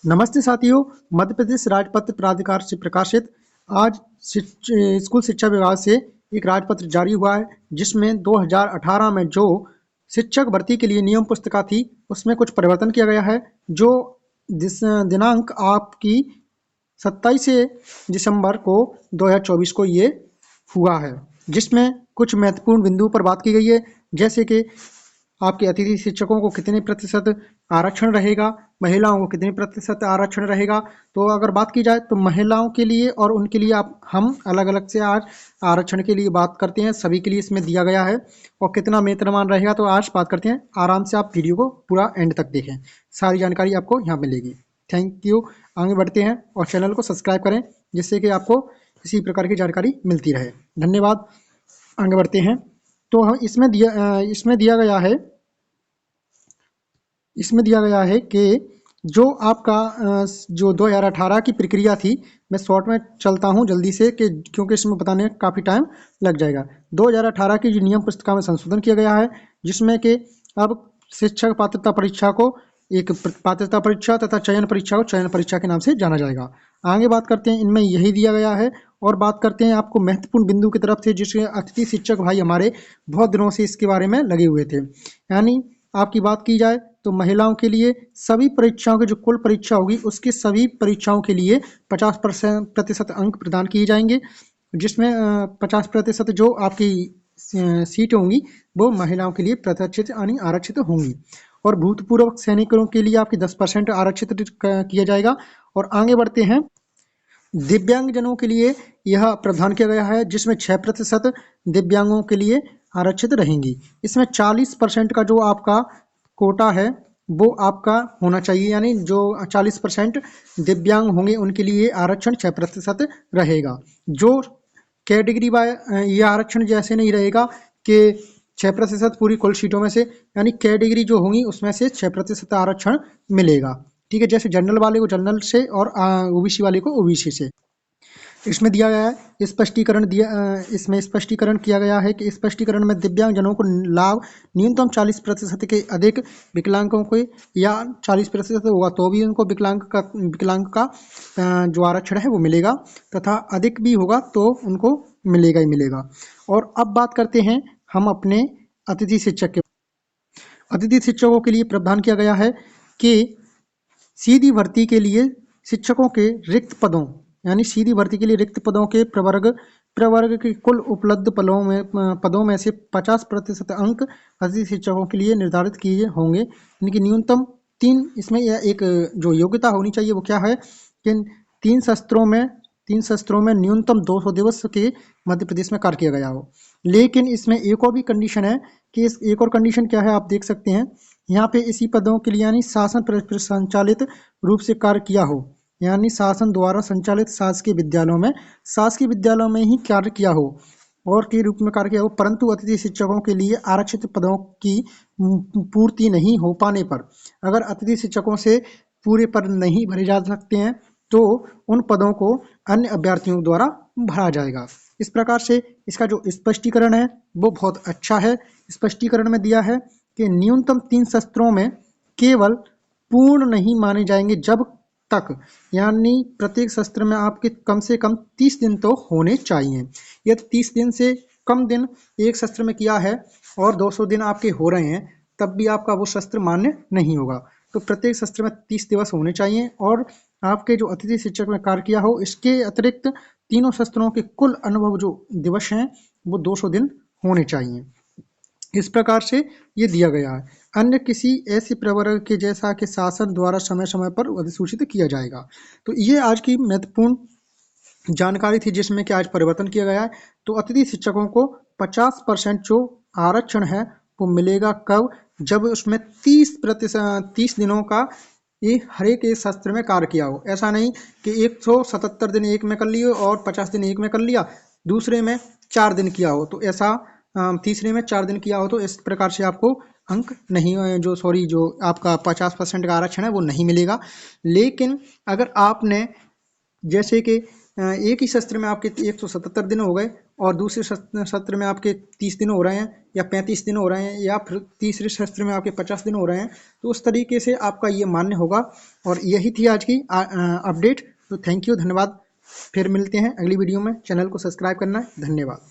नमस्ते साथियों। मध्य प्रदेश राजपत्र प्राधिकार से प्रकाशित आज स्कूल शिक्षा विभाग से एक राजपत्र जारी हुआ है, जिसमें 2018 में जो शिक्षक भर्ती के लिए नियम पुस्तिका थी उसमें कुछ परिवर्तन किया गया है। जो दिनांक आपकी 27 दिसंबर को 2024 को ये हुआ है, जिसमें कुछ महत्वपूर्ण बिंदुओं पर बात की गई है, जैसे कि आपके अतिथि शिक्षकों को कितने प्रतिशत आरक्षण रहेगा, महिलाओं को कितने प्रतिशत आरक्षण रहेगा। तो अगर बात की जाए तो महिलाओं के लिए और उनके लिए हम अलग अलग से आज आरक्षण के लिए बात करते हैं, सभी के लिए इसमें दिया गया है। और कितना वेतनमान रहेगा तो आज बात करते हैं। आराम से आप वीडियो को पूरा एंड तक देखें, सारी जानकारी आपको यहाँ मिलेगी। Thank you. आगे बढ़ते हैं और चैनल को सब्सक्राइब करें, जिससे कि आपको इसी प्रकार की जानकारी मिलती रहे। धन्यवाद। आगे बढ़ते हैं। तो हम इसमें दिया गया है कि जो आपका जो 2018 की प्रक्रिया थी, मैं शॉर्ट में चलता हूं जल्दी से कि क्योंकि इसमें बताने में काफ़ी टाइम लग जाएगा। 2018 की जो नियम पुस्तिका में संशोधन किया गया है, जिसमें कि अब शिक्षक पात्रता परीक्षा को एक पात्रता परीक्षा तथा चयन परीक्षा को चयन परीक्षा के नाम से जाना जाएगा। आगे बात करते हैं, इनमें यही दिया गया है। और बात करते हैं आपको महत्वपूर्ण बिंदु की तरफ से, जिसके अतिथि शिक्षक भाई हमारे बहुत दिनों से इसके बारे में लगे हुए थे। यानी आपकी बात की जाए तो महिलाओं के लिए सभी परीक्षाओं की जो कुल परीक्षा होगी उसकी सभी परीक्षाओं के लिए 50% अंक प्रदान किए जाएंगे, जिसमें 50% जो आपकी सीट होंगी वो महिलाओं के लिए प्रशिक्षित यानी आरक्षित होंगी। और भूतपूर्व सैनिकों के लिए आपकी 10% आरक्षित किया जाएगा। और आगे बढ़ते हैं, दिव्यांगजनों के लिए यह प्रावधान किया गया है, जिसमें 6% दिव्यांगों के लिए आरक्षित रहेंगी। इसमें 40% का जो आपका कोटा है वो आपका होना चाहिए, यानी जो 40% दिव्यांग होंगे उनके लिए आरक्षण 6% रहेगा। जो कैटेगरी बाय ये आरक्षण जैसे नहीं रहेगा कि 6% पूरी कुल सीटों में से, यानी कैटेगरी जो होंगी उसमें से 6% आरक्षण मिलेगा। ठीक है, जैसे जनरल वाले को जनरल से और ओबीसी वाले को ओबीसी से। इसमें दिया गया है स्पष्टीकरण इसमें स्पष्टीकरण किया गया है कि स्पष्टीकरण में दिव्यांगजनों को लाभ न्यूनतम 40% के अधिक विकलांगों को, या 40% होगा तो भी उनको विकलांग का जो आरक्षण है वो मिलेगा, तथा अधिक भी होगा तो उनको मिलेगा ही मिलेगा। और अब बात करते हैं हम अपने अतिथि शिक्षक के। अतिथि शिक्षकों के लिए प्रावधान किया गया है कि सीधी भर्ती के लिए शिक्षकों के रिक्त पदों, यानी सीधी भर्ती के लिए रिक्त पदों के प्रवर्ग के कुल उपलब्ध पदों में से 50% अंक अतिथि शिक्षकों के लिए निर्धारित किए होंगे। इनकी न्यूनतम 3, इसमें यह एक जो योग्यता होनी चाहिए वो क्या है कि 3 सत्रों में न्यूनतम 200 दिवस के मध्य प्रदेश में कार्य किया गया हो। लेकिन इसमें एक और भी कंडीशन है कि इस एक और कंडीशन क्या है, आप देख सकते हैं यहाँ पे इसी पदों के लिए, यानी शासन संचालित रूप से कार्य किया हो, यानी शासन द्वारा संचालित शासकीय विद्यालयों में ही कार्य किया हो और के रूप में कार्य किया हो, परंतु अतिथि शिक्षकों के लिए आरक्षित पदों की पूर्ति नहीं हो पाने पर, अगर अतिथि शिक्षकों से पूरे पद नहीं भरे जा सकते हैं तो उन पदों को अन्य अभ्यर्थियों द्वारा भरा जाएगा। इस प्रकार से इसका जो स्पष्टीकरण है वो बहुत अच्छा है। स्पष्टीकरण में दिया है कि न्यूनतम 3 सत्रों में केवल पूर्ण नहीं माने जाएंगे जब तक, यानी प्रत्येक सत्र में आपके कम से कम 30 दिन तो होने चाहिए। यदि 30 दिन से कम दिन एक सत्र में किया है और 200 दिन आपके हो रहे हैं, तब भी आपका वो सत्र मान्य नहीं होगा। तो प्रत्येक सत्र में 30 दिवस होने चाहिए और आपके जो अतिथि शिक्षक में कार्य किया हो, इसके अतिरिक्त तीनों सत्रों के कुल अनुभव जो दिवस हैं वो 200 दिन होने चाहिए। इस प्रकार से ये दिया गया है। अन्य किसी ऐसे प्रवर्ग के जैसा कि शासन द्वारा समय समय पर अधिसूचित किया जाएगा। तो ये आज की महत्वपूर्ण जानकारी थी, जिसमें कि आज परिवर्तन किया गया है। तो अतिथि शिक्षकों को 50% जो आरक्षण है वो मिलेगा कब, जब उसमें 30 दिनों का ये हर एक सत्र में कार्य किया हो। ऐसा नहीं कि 177 दिन एक में कर लिए और 50 दिन एक में कर लिया, दूसरे में 4 दिन किया हो, तो ऐसा तीसरे में 4 दिन किया हो, तो इस प्रकार से आपको अंक नहीं जो आपका 50% का आरक्षण है वो नहीं मिलेगा। लेकिन अगर आपने जैसे कि एक ही सत्र में आपके 177 दिन हो गए और दूसरे सत्र में आपके 30 दिन हो रहे हैं या 35 दिन हो रहे हैं या फिर तीसरे सत्र में आपके 50 दिन हो रहे हैं, तो उस तरीके से आपका ये मान्य होगा। और यही थी आज की अपडेट। तो थैंक यू, धन्यवाद। फिर मिलते हैं अगली वीडियो में। चैनल को सब्सक्राइब करना, धन्यवाद।